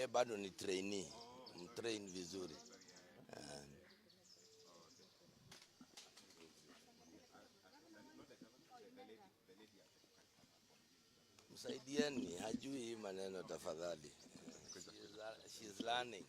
Bado ni trainee. Mtrain vizuri. Msaidieni, hajui hii maneno tafadhali. She's learning.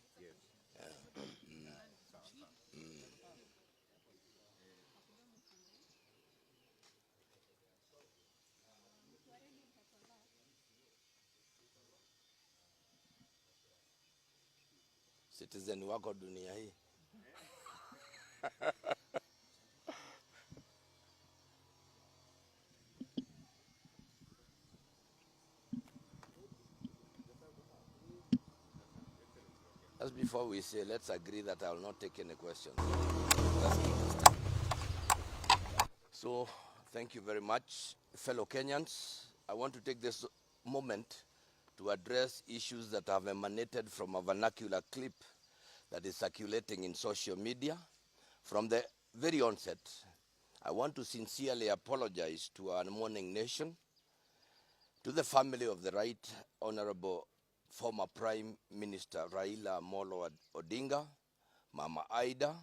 Citizen wako dunia hii. Just before we say, let's agree that I will not take any questions. So, thank you very much, fellow Kenyans. I want to take this moment to address issues that have emanated from a vernacular clip that is circulating in social media. From the very onset, I want to sincerely apologize to our mourning nation, to the family of the Right Honorable former Prime Minister Raila Amolo Odinga, Mama Ida,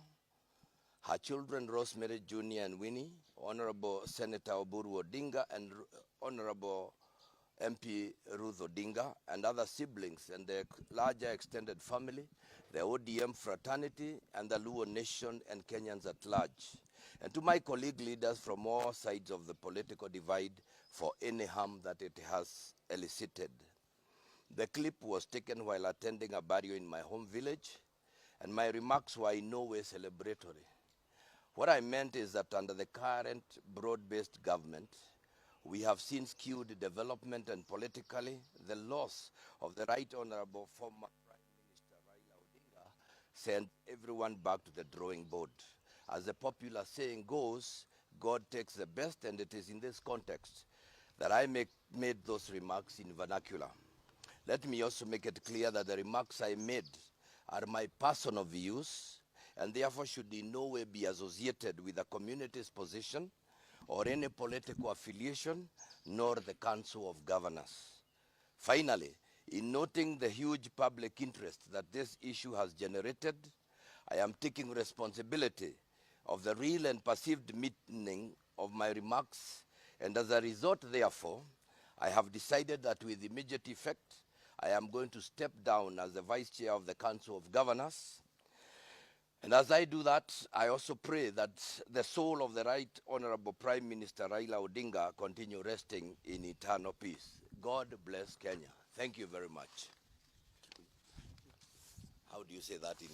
her children Rosemary Jr. and Winnie, Honorable Senator Oburu Odinga and Honorable MP Ruth Odinga, and other siblings and their larger extended family, the ODM fraternity, and the Luo nation and Kenyans at large. And to my colleague leaders from all sides of the political divide for any harm that it has elicited. The clip was taken while attending a burial in my home village, and my remarks were in no way celebratory. What I meant is that under the current broad-based government, we have seen skewed development and politically the loss of the Right Honorable former Prime Minister Raila Odinga sent everyone back to the drawing board. As the popular saying goes, God takes the best, and it is in this context that I made those remarks in vernacular. Let me also make it clear that the remarks I made are my personal views and therefore should in no way be associated with the community's position or any political affiliation, nor the Council of Governors. Finally, in noting the huge public interest that this issue has generated, I am taking responsibility of the real and perceived meaning of my remarks, and as a result, therefore, I have decided that with immediate effect, I am going to step down as the Vice Chair of the Council of Governors. And as I do that, I also pray that the soul of the Right Honorable Prime Minister Raila Odinga continue resting in eternal peace. God bless Kenya. Thank you very much. How do you say that in